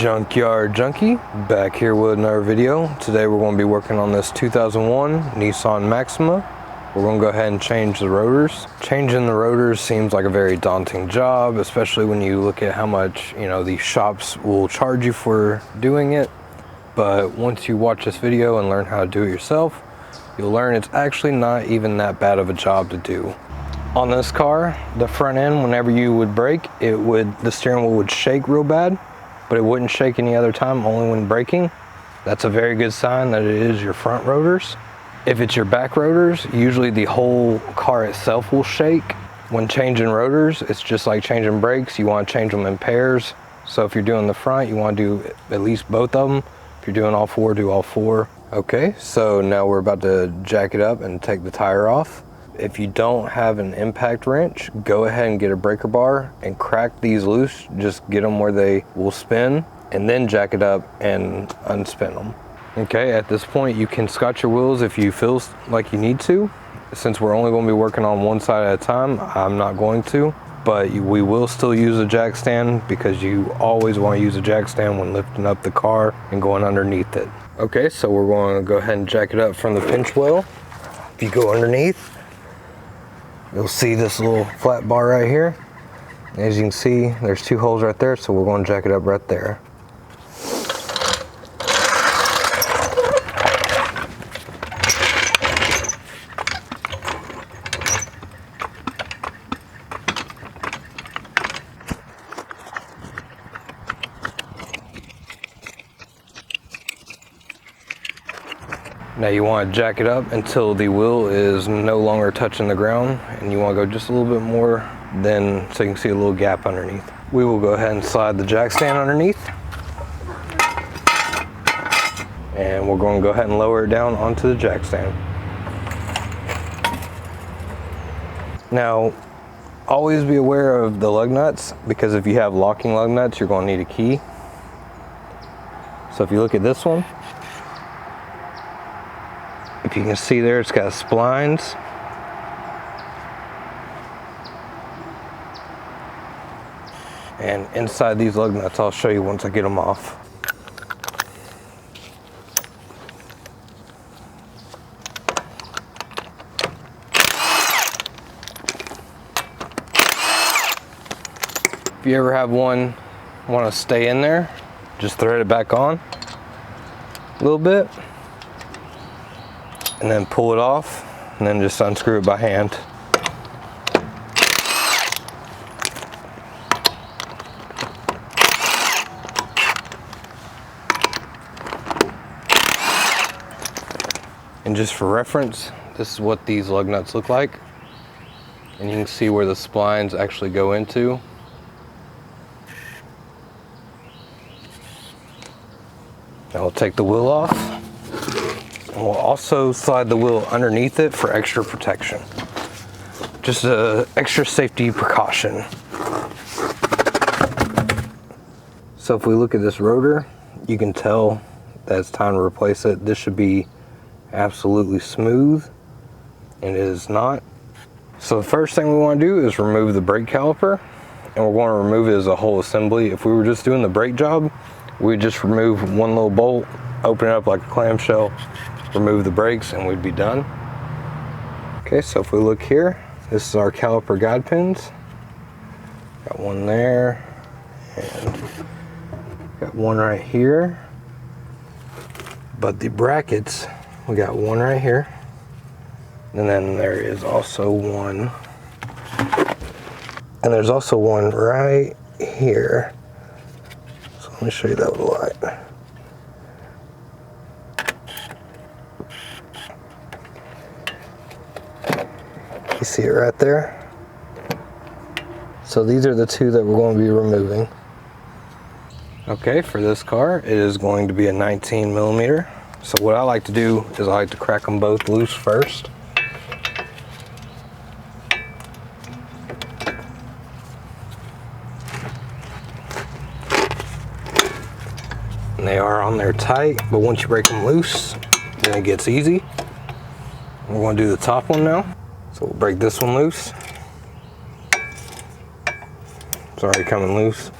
Junkyard Junkie, back here with another video. Today we're going to be working on this 2001 Nissan Maxima. We're going to go ahead and change the rotors. Changing the rotors seems like a very daunting job, especially when you look at how much, these shops will charge you for doing it. But once you watch this video and learn how to do it yourself, you'll learn it's actually not even that bad of a job to do. On this car, the front end, whenever you would brake, the steering wheel would shake real bad, but it wouldn't shake any other time, only when braking. That's a very good sign that it is your front rotors. If it's your back rotors, usually the whole car itself will shake. When changing rotors, it's just like changing brakes. You want to change them in pairs. So if you're doing the front, you want to do at least both of them. If you're doing all four, do all four. Okay, so now we're about to jack it up and take the tire off. If you don't have an impact wrench, go ahead and get a breaker bar and crack these loose. Just get them where they will spin and then jack it up and unspin them. Okay, at this point you can scotch your wheels if you feel like you need to. Since we're only going to be working on one side at a time, I'm not going to. But we will still use a jack stand because you always want to use a jack stand when lifting up the car and going underneath it. Okay, so we're going to go ahead and jack it up from the pinch wheel. If you go underneath, you'll see this little flat bar right here. As you can see, there's two holes right there, so we're going to jack it up right there. Now you want to jack it up until the wheel is no longer touching the ground, and you want to go just a little bit more so you can see a little gap underneath. We will go ahead and slide the jack stand underneath, and we're going to go ahead and lower it down onto the jack stand. Now always be aware of the lug nuts, because if you have locking lug nuts, you're going to need a key. So if you look at this one, if you can see there, it's got splines. And inside these lug nuts, I'll show you once I get them off. If you ever have one want to stay in there, just thread it back on a little bit, and then pull it off, and then just unscrew it by hand. And just for reference, this is what these lug nuts look like. And you can see where the splines actually go into. Now we'll take the wheel off. And we'll also slide the wheel underneath it for extra protection. Just an extra safety precaution. So if we look at this rotor, you can tell that it's time to replace it. This should be absolutely smooth, and it is not. So the first thing we want to do is remove the brake caliper, and we're going to remove it as a whole assembly. If we were just doing the brake job, we'd just remove one little bolt, open it up like a clamshell, remove the brakes, and we'd be done. Okay, so if we look here, this is our caliper guide pins. Got one there, and got one right here. But the brackets, we got one right here, and then there is also one, and there's also one right here. So let me show you that with a light. You see it right there? So these are the two that we're going to be removing. Okay, for this car, it is going to be a 19 millimeter. So what I like to do is I like to crack them both loose first. And they are on there tight, but once you break them loose, then it gets easy. We're going to do the top one now. So we'll break this one loose. It's already coming loose.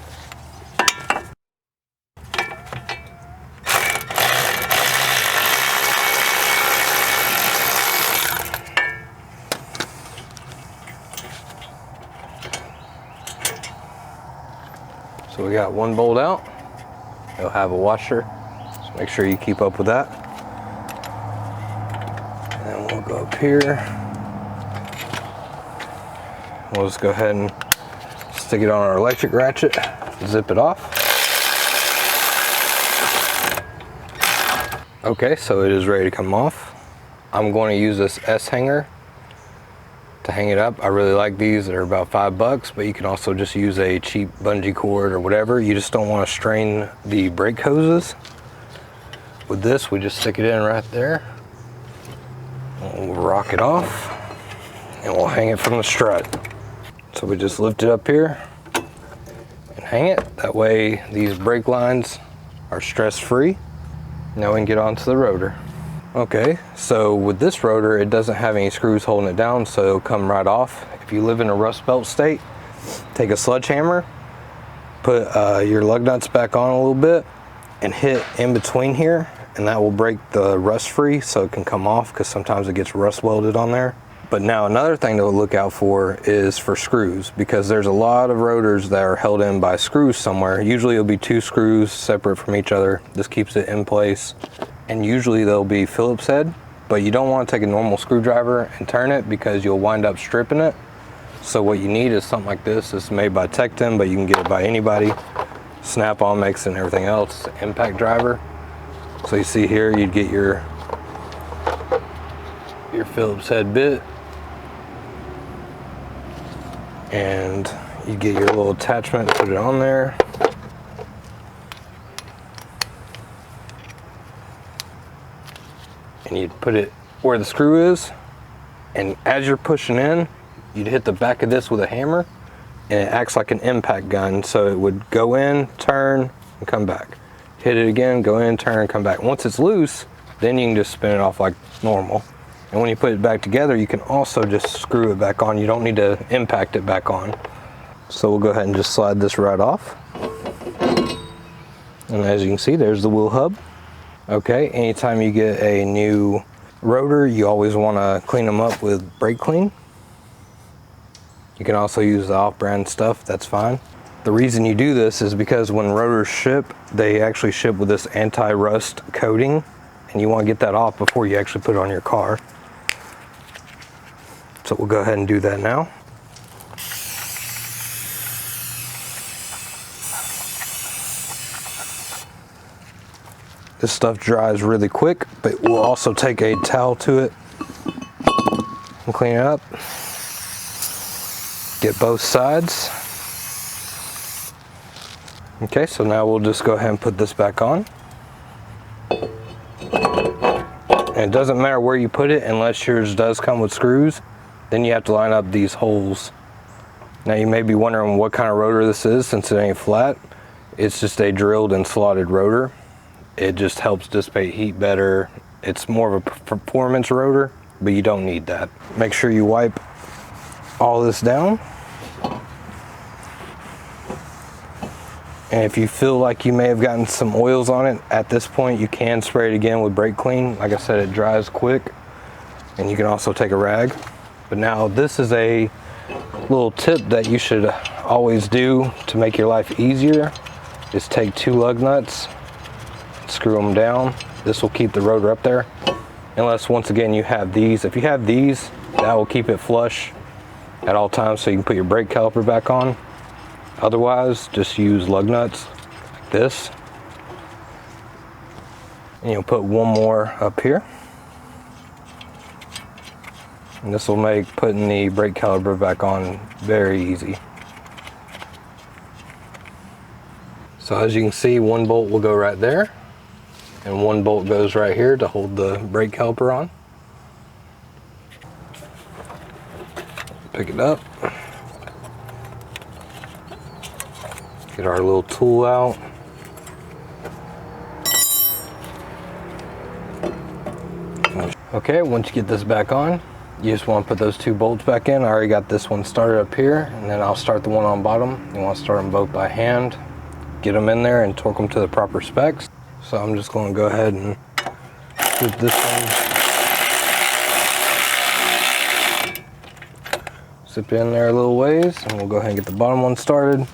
got one bolt out. It'll have a washer, so make sure you keep up with that. And then we'll go up here. We'll just go ahead and stick it on our electric ratchet, zip it off. Okay, so it is ready to come off. I'm going to use this S hanger to hang it up. I really like these. They're about $5, but you can also just use a cheap bungee cord or whatever. You just don't want to strain the brake hoses. With this, we just stick it in right there. We'll rock it off and we'll hang it from the strut. So we just lift it up here and hang it. That way these brake lines are stress-free. Now we can get onto the rotor. Okay, so with this rotor, it doesn't have any screws holding it down, so it'll come right off. If you live in a rust belt state, take a sledgehammer, put your lug nuts back on a little bit, and hit in between here, and that will break the rust free so it can come off, because sometimes it gets rust welded on there. But now another thing to look out for is for screws, because there's a lot of rotors that are held in by screws somewhere. Usually it'll be 2 screws separate from each other. This keeps it in place. And usually they'll be Phillips head, but you don't want to take a normal screwdriver and turn it because you'll wind up stripping it. So what you need is something like this. It's made by Tecton, but you can get it by anybody. Snap-on makes it and everything else. Impact driver. So you see here, you'd get your Phillips head bit, and you get your little attachment, put it on there. And you'd put it where the screw is, and as you're pushing in, you'd hit the back of this with a hammer, and it acts like an impact gun, so it would go in, turn, and come back. Hit it again, go in, turn, and come back. Once it's loose, then you can just spin it off like normal. And when you put it back together, you can also just screw it back on. You don't need to impact it back on. So we'll go ahead and just slide this right off. And as you can see, there's the wheel hub. Okay, anytime you get a new rotor, you always want to clean them up with brake clean. You can also use the off-brand stuff, that's fine. The reason you do this is because when rotors ship, they actually ship with this anti-rust coating, and you want to get that off before you actually put it on your car. So we'll go ahead and do that now. This stuff dries really quick, but we'll also take a towel to it and clean it up. Get both sides. Okay, so now we'll just go ahead and put this back on. And it doesn't matter where you put it unless yours does come with screws. Then you have to line up these holes. Now you may be wondering what kind of rotor this is since it ain't flat. It's just a drilled and slotted rotor. It just helps dissipate heat better. It's more of a performance rotor, but you don't need that. Make sure you wipe all this down. And if you feel like you may have gotten some oils on it, at this point you can spray it again with brake clean. Like I said, it dries quick, and you can also take a rag. But now this is a little tip that you should always do to make your life easier, is take 2 lug nuts, screw them down. This will keep the rotor up there, unless once again you have these. If you have these, that will keep it flush at all times so you can put your brake caliper back on. Otherwise, just use lug nuts like this, and you'll put one more up here, and this will make putting the brake caliper back on very easy. So as you can see, one bolt will go right there, and one bolt goes right here to hold the brake caliper on. Pick it up. Get our little tool out. Okay, once you get this back on, you just want to put those 2 bolts back in. I already got this one started up here, and then I'll start the one on bottom. You want to start them both by hand, get them in there and torque them to the proper specs. So I'm just going to go ahead and put this one, zip it in there a little ways, and we'll go ahead and get the bottom one started.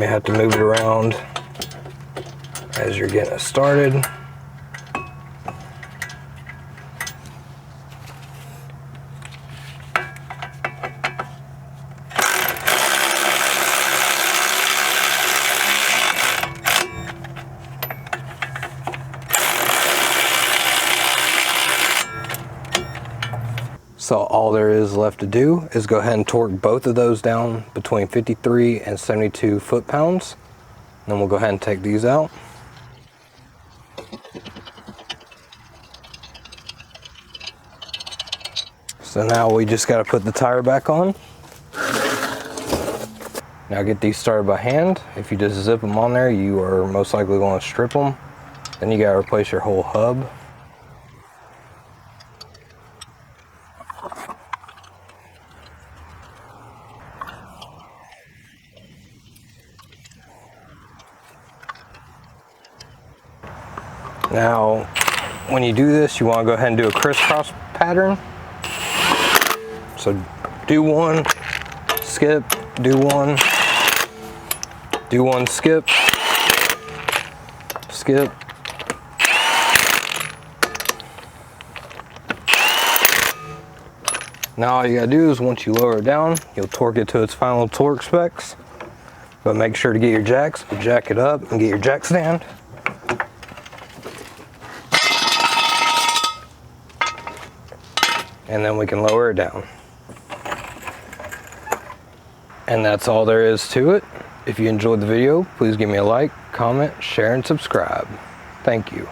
may have to move it around as you're getting it started. So all there is left to do is go ahead and torque both of those down between 53 and 72 foot-pounds. Then we'll go ahead and take these out. So now we just got to put the tire back on. Now get these started by hand. If you just zip them on there, you are most likely going to strip them. Then you got to replace your whole hub. Now, when you do this, you want to go ahead and do a crisscross pattern. So do one, skip, do one, skip, skip. Now all you gotta do is once you lower it down, you'll torque it to its final torque specs. But make sure to get your jacks, jack it up and get your jack stand. And then we can lower it down. And that's all there is to it. If you enjoyed the video, please give me a like, comment, share, and subscribe. Thank you.